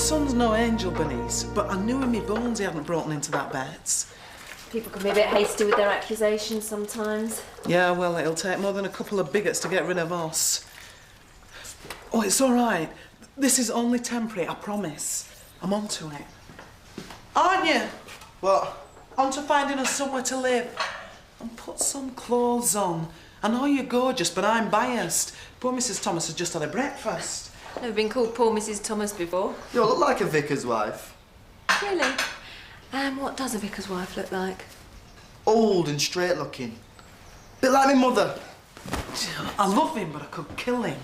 son's no angel, Bernice, but I knew in me bones he hadn't brought into that Betts. People can be a bit hasty with their accusations sometimes. Yeah, well, it'll take more than a couple of bigots to get rid of us. Oh, it's all right. This is only temporary, I promise. I'm on to it. Aren't you? What? On to finding us somewhere to live. And put some clothes on. I know you're gorgeous, but I'm biased. Poor Mrs. Thomas has just had a breakfast. Never been called poor Mrs. Thomas before. You look like a vicar's wife. Really? What does a vicar's wife look like? Old and straight looking. Bit like my mother. I love him, but I could kill him.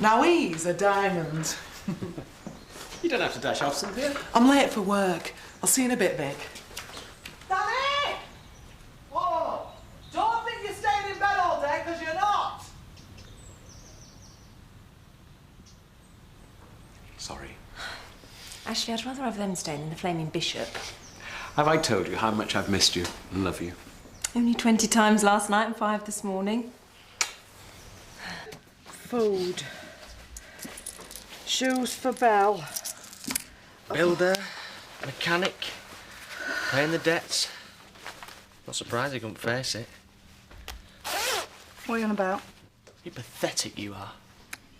Now he's a diamond. You don't have to dash off, Cynthia. I'm late for work. I'll see you in a bit, Vic. Danny! Whoa! Don't think you're staying in bed all day, because you're not! Sorry. Actually, I'd rather have them staying than the flaming bishop. Have I told you how much I've missed you and love you? Only 20 times last night and 5 this morning. Food. Shoes for Belle. Builder, mechanic, paying the debts. Not surprised he couldn't face it. What are you on about? You're pathetic, you are.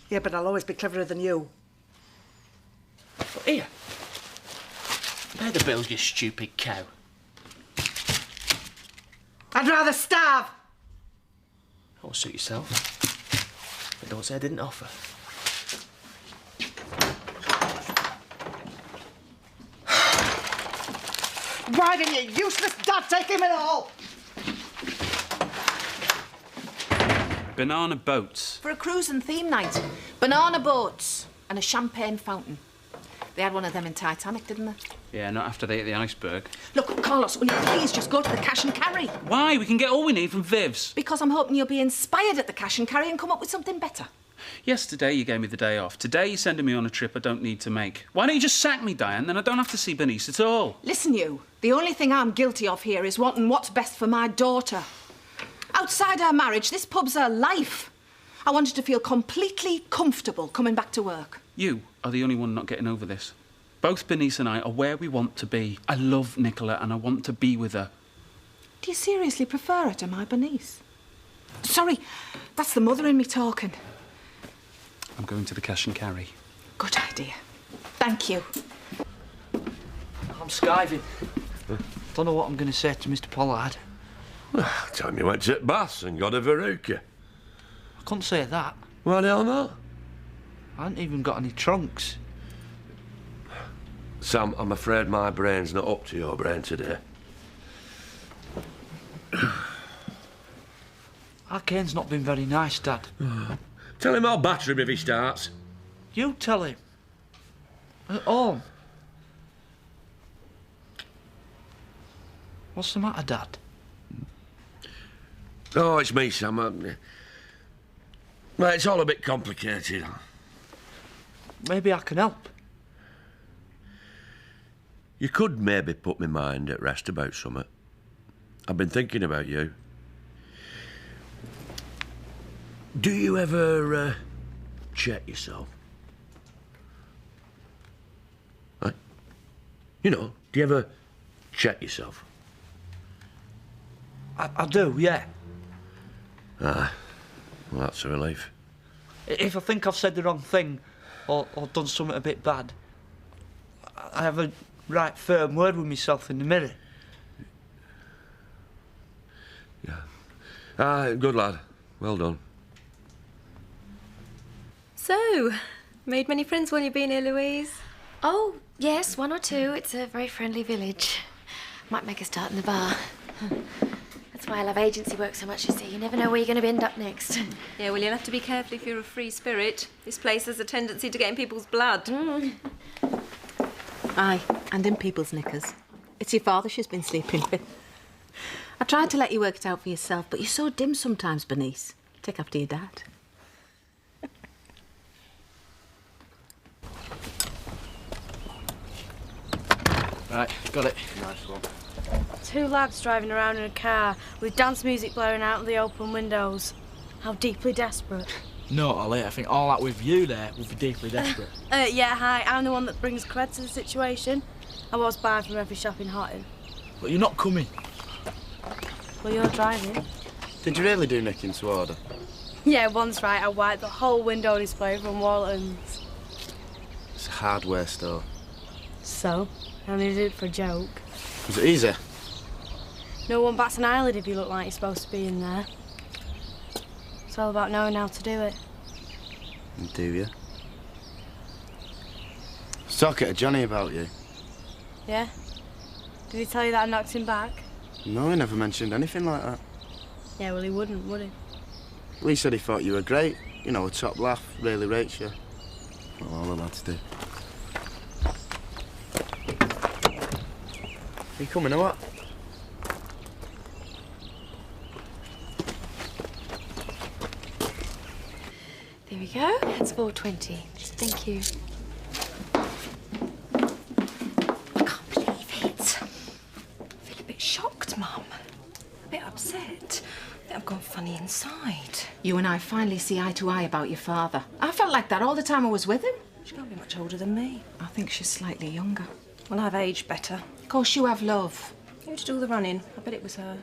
Yeah, but I'll always be cleverer than you. But here, pay the bills, you stupid cow. I'd rather starve. Oh, suit yourself. But don't say I didn't offer. Why didn't you useless dad take him at all? Banana boats. For a cruise and theme night. Banana boats and a champagne fountain. They had one of them in Titanic, didn't they? Yeah, not after they ate the iceberg. Look, Carlos, will you please just go to the cash and carry? Why? We can get all we need from Viv's. Because I'm hoping you'll be inspired at the cash and carry and come up with something better. Yesterday you gave me the day off. Today you're sending me on a trip I don't need to make. Why don't you just sack me, Diane? Then I don't have to see Bernice at all. Listen, you. The only thing I'm guilty of here is wanting what's best for my daughter. Outside our marriage, this pub's her life. I wanted to feel completely comfortable coming back to work. You are the only one not getting over this. Both Bernice and I are where we want to be. I love Nicola and I want to be with her. Do you seriously prefer her to my Bernice? Sorry, that's the mother in me talking. I'm going to the cash and carry. Good idea. Thank you. I'm skiving. Don't know what I'm going to say to Mr. Pollard. Well, tell me you went to Baths and got a verruca. I couldn't say that. Why the hell not? I haven't even got any trunks. Sam, I'm afraid my brain's not up to your brain today. Arcane's not been very nice, Dad. Tell him I'll batter him if he starts. You tell him. At home. What's the matter, Dad? Oh, it's me, Sam. Well, it's all a bit complicated. Maybe I can help. You could maybe put my mind at rest about something. I've been thinking about you. Do you ever check yourself? Right? You know, do you ever check yourself? I do, yeah. Ah, well, that's a relief. If I think I've said the wrong thing or done something a bit bad, I have a right firm word with myself in the mirror. Yeah. Ah, good lad. Well done. So, made many friends while you've been here, Louise? Oh, yes, 1 or 2. It's a very friendly village. Might make a start in the bar. That's why I love agency work so much, you see. You never know where you're going to end up next. Yeah, well, you'll have to be careful if you're a free spirit. This place has a tendency to get in people's blood. Aye, and in people's knickers. It's your father she's been sleeping with. I tried to let you work it out for yourself, but you're so dim sometimes, Bernice. Take after your dad. Right, got it. Nice one. 2 lads driving around in a car with dance music blaring out of the open windows. How deeply desperate. No, Ollie, I think all that with you there would be deeply desperate. Yeah, hi. I'm the one that brings cred to the situation. I was buying from every shop in Hotton. But you're not coming. Well, you're driving. Did you really do Nick into order? Yeah, once right, I wiped the whole window display from Walton's. It's a hardware store. So? I only did it for a joke. Was it easy? No one bats an eyelid if you look like you're supposed to be in there. It's all about knowing how to do it. And do you? I was talking to Johnny about you. Yeah? Did he tell you that I knocked him back? No, he never mentioned anything like that. Yeah, well, he wouldn't, would he? Lee said he thought you were great. You know, a top laugh, really rates you. Well, all the lads do. Are you coming or what? There we go. That's 4.20. Thank you. I can't believe it. I feel a bit shocked, Mum. A bit upset. I think I've gone funny inside. You and I finally see eye to eye about your father. I felt like that all the time I was with him. She can't be much older than me. I think she's slightly younger. Well, I've aged better. Of course you have, love. Who did all the running? I bet it was her.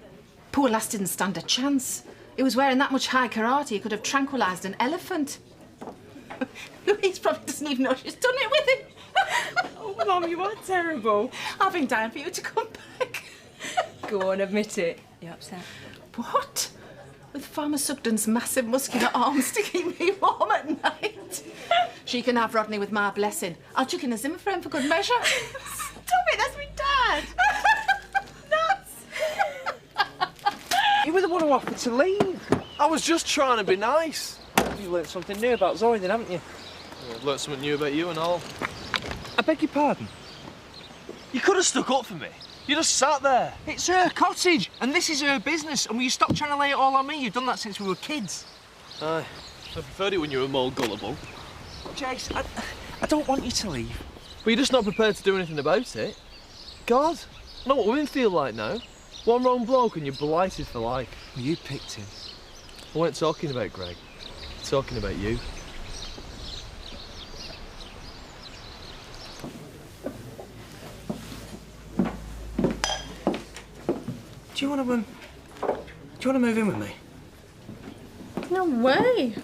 Poor lass didn't stand a chance. He was wearing that much high karate he could have tranquilised an elephant. Louise probably doesn't even know she's done it with him. Oh, Mum, you are terrible. I've been dying for you to come back. Go on, admit it. You're upset. What? With Farmer Sugden's massive muscular arms to keep me warm at night. She can have Rodney with my blessing. I'll chuck in a Zimmer frame for good measure. Stop it, that's my dad. You were the one who offered to leave. I was just trying to be nice. You've learnt something new about Zoe then, haven't you? I've learnt something new about you and all. I beg your pardon? You could have stuck up for me. You just sat there. It's her cottage, and this is her business, and will you stop trying to lay it all on me? You've done that since we were kids. Aye. I preferred it when you were more gullible. Jace, I don't want you to leave. But you're just not prepared to do anything about it. God, I know what women feel like now. One wrong bloke and you're blighted for life. Well, you picked him. I weren't talking about Greg. I'm talking about you. Do you want to move in with me? No way.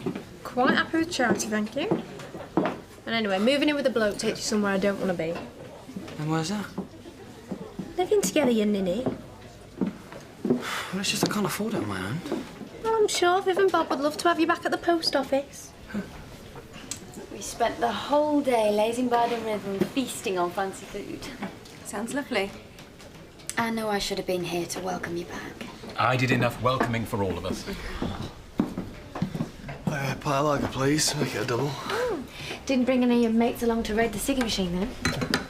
Quite happy with charity, thank you. And anyway, moving in with a bloke takes you somewhere I don't want to be. And where's that? Living together, you ninny. Well, it's just I can't afford it on my own. Well, I'm sure Viv and Bob would love to have you back at the post office. We spent the whole day lazing by the river and feasting on fancy food. Sounds lovely. I know I should have been here to welcome you back. I did enough welcoming for all of us. Pie lager, please. Make it a double. Didn't bring any of your mates along to raid the ciggy machine, then?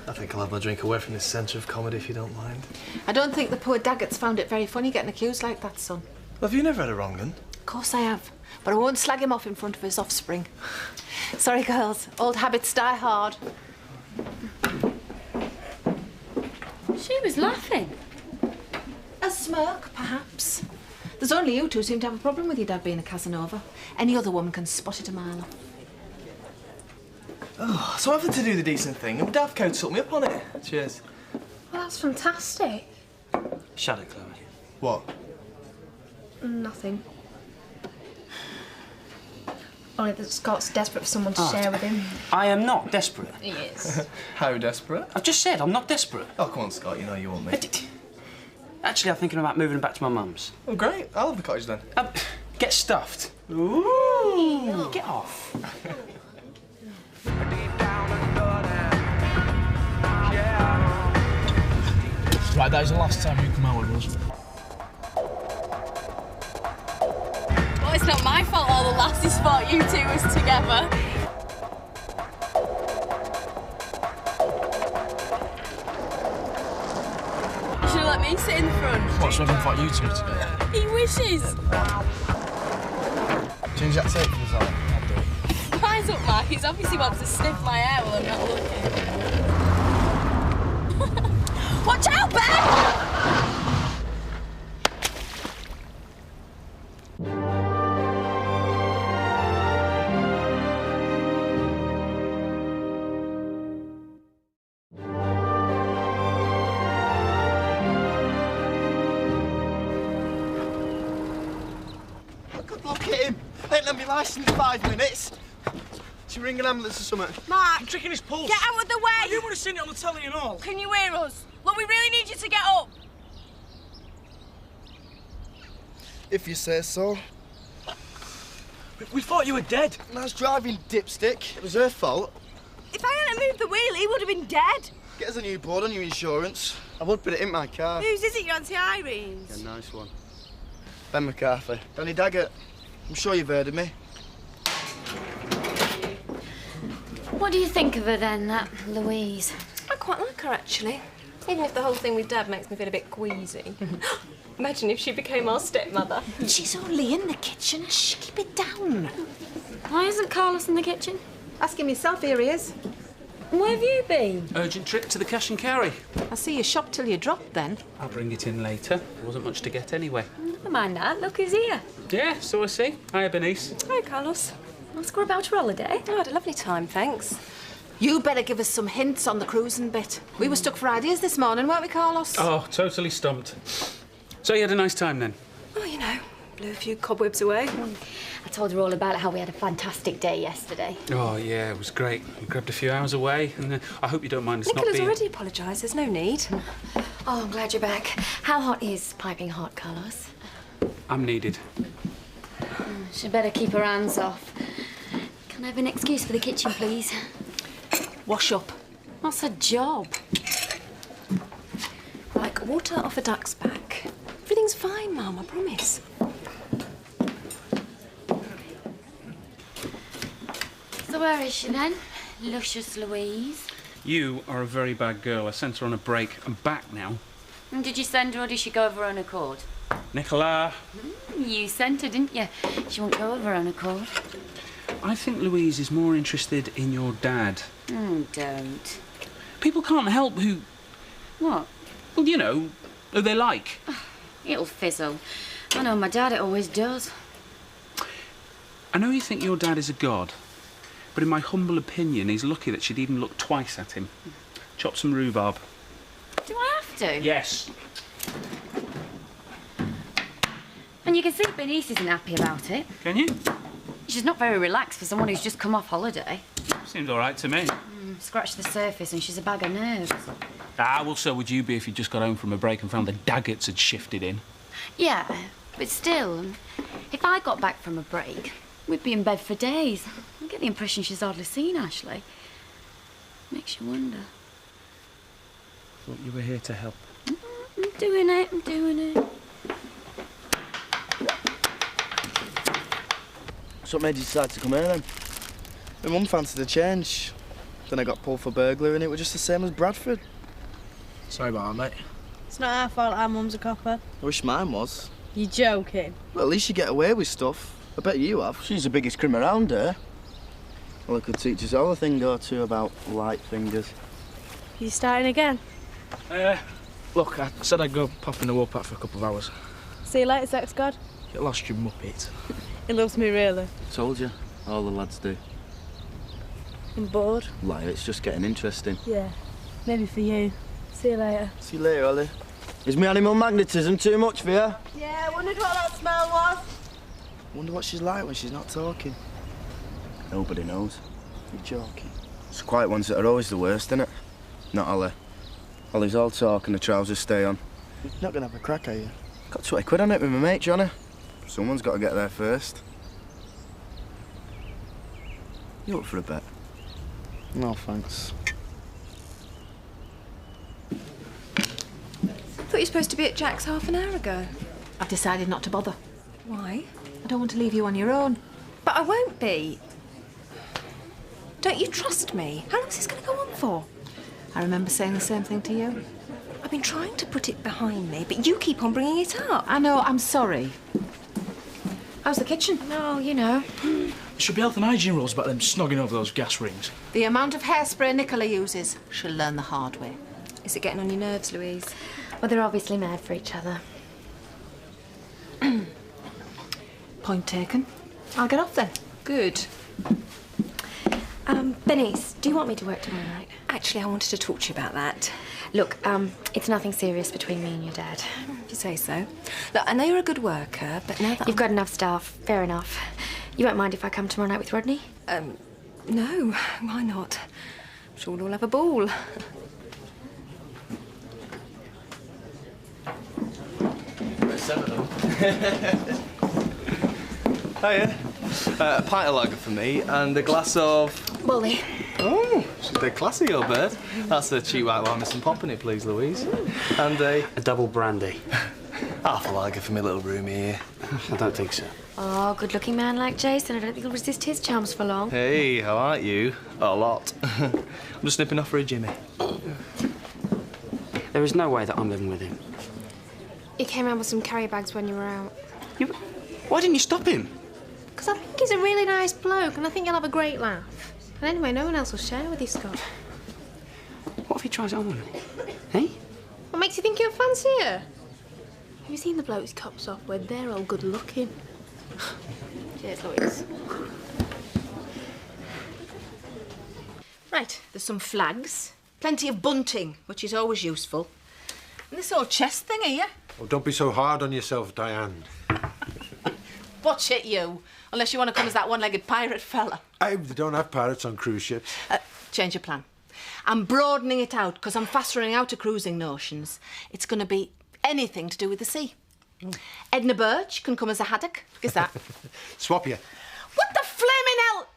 I think I'll have my drink away from this centre of comedy, if you don't mind. I don't think the poor Daggetts found it very funny getting accused like that, son. Have you never had a wrong un? Of course I have, but I won't slag him off in front of his offspring. Sorry, girls. Old habits die hard. She was laughing. A smirk, perhaps. There's only you two seem to have a problem with your dad being a Casanova. Any other woman can spot it a mile off. Oh, so I had to do the decent thing, and Davco took me up on it. Cheers. Well, that's fantastic. Shut it, Chloe. What? Nothing. Only that Scott's desperate for someone to share with him. I am not desperate. He is. How desperate? I've just said I'm not desperate. Oh, come on, Scott, you know you want me. Actually, I'm thinking about moving back to my mum's. Oh, great. I'll have the cottage then. Get stuffed. Ooh. Get off. Right, that is the last time you come out with us. Well, it's not my fault all the lasses thought you two was together. You should have let me sit in the front. What's everyone thought you two were together? He wishes. Change that tape for us all. I'll do it. Rise up, Mark. He's obviously wants to sniff my hair while I'm not looking. Watch out, Ben! get me licence in 5 minutes. She ring an ambulance or something. Mark! I'm checking his pulse. Get out of the way! You would have seen it on the telly and all. Can you hear us? Look, we really need you to get up. If you say so. We thought you were dead. Nice driving, dipstick. It was her fault. If I hadn't moved the wheel, he would have been dead. Get us a new board on your insurance. I would put it in my car. Whose is it, your Auntie Irene's? Yeah, nice one. Ben McCarthy. Danny Daggett. I'm sure you've heard of me. What do you think of her then, that Louise? I quite like her, actually. Even if the whole thing with Dad makes me feel a bit queasy. Imagine if she became our stepmother. She's only in the kitchen. Shh, keep it down. Why isn't Carlos in the kitchen? Ask him yourself, here he is. Where have you been? Urgent trip to the cash and carry. I see you shop till you drop then. I'll bring it in later. There wasn't much to get anyway. Never mind that. Look who's here. Yeah, so I see. Hiya, Bernice. Hi, Carlos. Ask her about her holiday. I had a lovely time, thanks. You better give us some hints on the cruising bit. We were stuck for ideas this morning, weren't we, Carlos? Oh, totally stumped. So you had a nice time then? Oh, you know, blew a few cobwebs away. I told her all about how we had a fantastic day yesterday. Oh, yeah, it was great. We grabbed a few hours away, and I hope you don't mind us not Nicola's being... already apologised, there's no need. Oh, I'm glad you're back. How hot is piping hot, Carlos? I'm needed. She'd better keep her hands off. Can I have an excuse for the kitchen, please? Wash up. What's a job? Like water off a duck's back. Everything's fine, Mum, I promise. So where is she then? Luscious Louise. You are a very bad girl. I sent her on a break. I'm back now. And did you send her or did she go of her own accord? Nicola. You sent her, didn't you? She won't go of her own accord. I think Louise is more interested in your dad. Don't. People can't help who... What? Well, you know, who they like. It'll fizzle. I know my dad, it always does. I know you think your dad is a god, but in my humble opinion, he's lucky that she'd even look twice at him. Chop some rhubarb. Do I have to? Yes. And you can see Bernice isn't happy about it. Can you? She's not very relaxed for someone who's just come off holiday. Seems all right to me. Scratch the surface and she's a bag of nerves. Ah, well, so would you be if you just got home from a break and found the Daggetts had shifted in. Yeah, but still, if I got back from a break, we'd be in bed for days. I get the impression she's hardly seen Ashley. Makes you wonder. Thought you were here to help. I'm doing it. So what made you decide to come here then? My mum fancied a change. Then I got pulled for burglary and it was just the same as Bradford. Sorry about that, mate. It's not our fault our mum's a copper. I wish mine was. You joking? Well, at least you get away with stuff. I bet you have. She's the biggest crim around here. Well, I could teach us all a thing or two about light fingers. You starting again? Look, I said I'd go pop in the Warpath for a couple of hours. See you later, sex god. Get lost, you muppet. He loves me, really. Told you. All the lads do. I'm bored. Liar, it's just getting interesting. Yeah, maybe for you. See you later. See you later, Ollie. Is my animal magnetism too much for you? Yeah, I wondered what that smell was. Wonder what she's like when she's not talking. Nobody knows. You're joking. It's the quiet ones that are always the worst, innit? Not Ollie. Ollie's all talk and the trousers stay on. You're not gonna have a crack, are you? Got 20 quid on it with my mate, Johnny. Someone's got to get there first. You up for a bet? No, thanks. I thought you were supposed to be at Jack's half an hour ago. I've decided not to bother. Why? I don't want to leave you on your own. But I won't be. Don't you trust me? How long is this going to go on for? I remember saying the same thing to you. I've been trying to put it behind me, but you keep on bringing it up. I know, I'm sorry. How's the kitchen? No, you know. There should be health and hygiene rules about them snogging over those gas rings. The amount of hairspray Nicola uses, she'll learn the hard way. Is it getting on your nerves, Louise? Well, they're obviously mad for each other. Point taken. I'll get off then. Good. Bernice, do you want me to work tomorrow night? Actually, I wanted to talk to you about that. Look, it's nothing serious between me and your dad. If you say so. Look, I know you're a good worker, but now that You've got enough staff, fair enough. You won't mind if I come tomorrow night with Rodney? No, why not? I'm sure we'll all have a ball. There's 7 of them. Hiya. A pint of lager for me and a glass of... Bully. Oh, she's dead classy, your bird. That's a cheap white wine with some pop in it, please, Louise. And a double brandy. Half a lager for my little room here. I don't think so. Oh, good-looking man like Jason. I don't think he'll resist his charms for long. Hey, how are you? A lot. I'm just nipping off for a Jimmy. There is no way that I'm living with him. He came round with some carry bags when you were out. Why didn't you stop him? Because I think he's a really nice bloke and I think you'll have a great laugh. And anyway, no one else will share with you, Scott. What if he tries it on with me? Hey? What makes you think he'll fancy her? Have you seen the blokes he cops off with? They're all good looking. Cheers, Louise. Right, there's some flags, plenty of bunting, which is always useful. And this old chest thing here. Oh, don't be so hard on yourself, Diane. Watch it, you. Unless you want to come as that one-legged pirate fella. They don't have pirates on cruise ships. Change your plan. I'm broadening it out because I'm fast running out of cruising notions. It's going to be anything to do with the sea. Edna Birch can come as a haddock. Guess that. Swap you. What the flaming hell?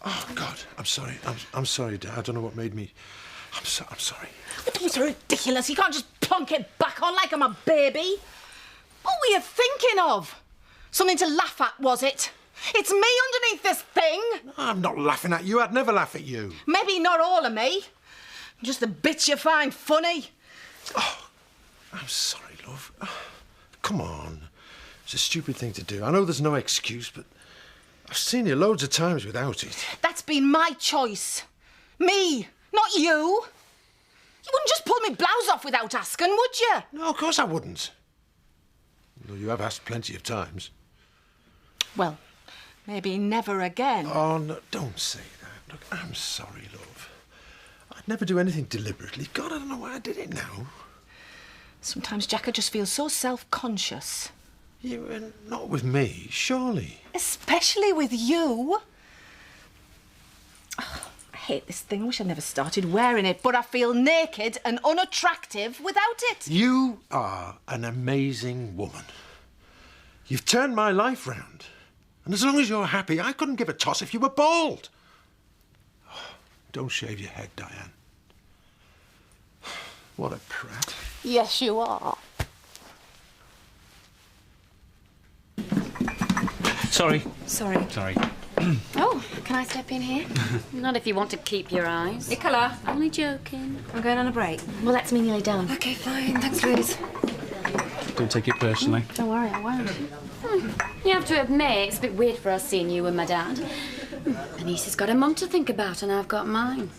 Oh, God, I'm sorry. I'm sorry, Dad. I don't know what made me... I'm sorry. It was ridiculous. You can't just plonk it back on like I'm a baby. What were you thinking of? Something to laugh at, was it? It's me underneath this thing. No, I'm not laughing at you. I'd never laugh at you. Maybe not all of me. Just the bits you find funny. Oh, I'm sorry, love. Come on. It's a stupid thing to do. I know there's no excuse, but I've seen you loads of times without it. That's been my choice. Me, not you. You wouldn't just pull me blouse off without asking, would you? No, of course I wouldn't. Though you have asked plenty of times. Well, maybe never again. Oh, no, don't say that. Look, I'm sorry, love. I'd never do anything deliberately. God, I don't know why I did it now. Sometimes, Jack, I just feel so self-conscious. You, not with me, surely. Especially with you. Oh, I hate this thing. I wish I'd never started wearing it, but I feel naked and unattractive without it. You are an amazing woman. You've turned my life round. And as long as you're happy, I couldn't give a toss if you were bald. Oh, don't shave your head, Diane. What a prat. Yes, you are. Sorry. Sorry. Sorry. Oh, can I step in here? Not if you want to keep your eyes. Nicola. Only joking. I'm going on a break. Well, that's me nearly done. OK, fine. Thanks, Louise. Don't take it personally. Don't worry, I won't. You have to admit, it's a bit weird for us seeing you and my dad. The niece has got a mum to think about, and I've got mine.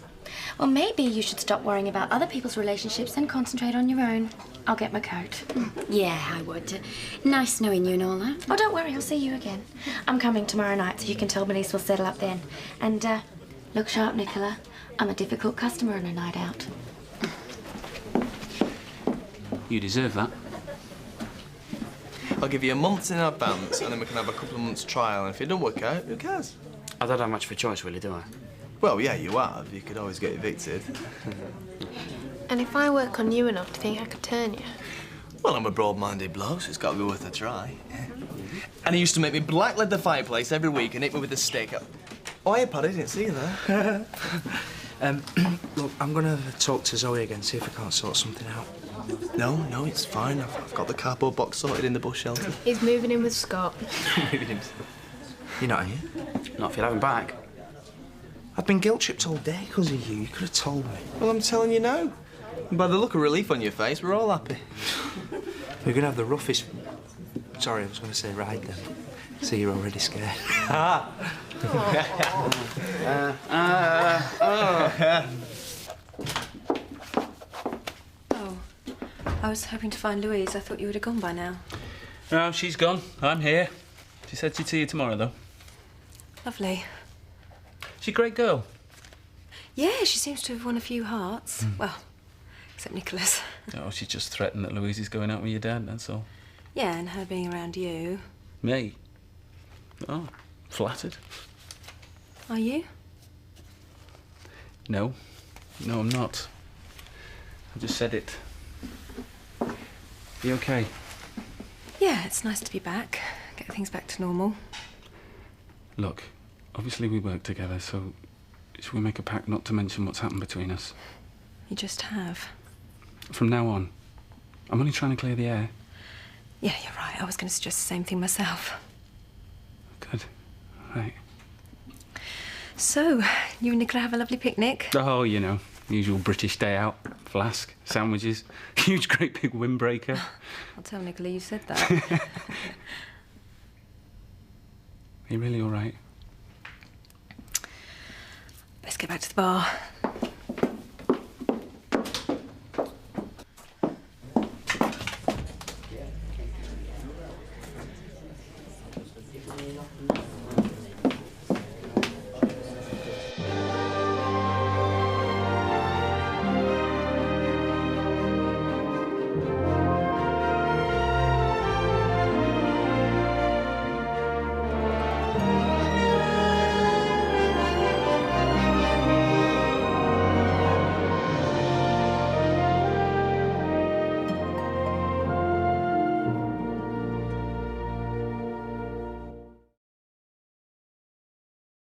Well, maybe you should stop worrying about other people's relationships and concentrate on your own. I'll get my coat. Yeah, I would. Nice knowing you and all that. Oh, don't worry, I'll see you again. I'm coming tomorrow night, so you can tell Denise we'll settle up then. And, look sharp, Nicola. I'm a difficult customer on a night out. You deserve that. I'll give you a month in advance and then we can have a couple of months trial, and if it don't work out, who cares? I don't have much of a choice, really, do I? Well, yeah, you have. You could always get evicted. And if I work on you enough, do you think I could turn you? Well, I'm a broad-minded bloke, so it's got to be worth a try. And he used to make me blacklead the fireplace every week and hit me with a stick. Oh, hey, Paddy, didn't see you there. Look, I'm going to talk to Zoe again, see if we can't sort something out. No, it's fine. I've got the cardboard box sorted in the bus shelter. He's moving in with Scott. Moving him. You're not here? Not if you'll have him back. I've been guilt-tripped all day because of you. You could have told me. Well, I'm telling you now. And by the look of relief on your face, we're all happy. We're going to have the roughest... Sorry, I was going to say ride then. So you're already scared. Oh, I was hoping to find Louise. I thought you would have gone by now. No, she's gone. I'm here. She said she'd see you tomorrow, though. Lovely. She's a great girl. Yeah, she seems to have won a few hearts. Well, except Nicola's. Oh, she's just threatened that Louise is going out with your dad, that's all. Yeah, and her being around you. Me? Oh, flattered. Are you? No. No, I'm not. I just said it. You okay? Yeah, it's nice to be back. Get things back to normal. Look, obviously we work together, so should we make a pact not to mention what's happened between us? You just have. From now on, I'm only trying to clear the air. Yeah, you're right. I was going to suggest the same thing myself. Good. Right. So, you and Nicola have a lovely picnic? Oh, you know, usual British day out. Flask, sandwiches, huge great big windbreaker. I'll tell Nicola you said that. Are you really all right? Let's get back to the bar.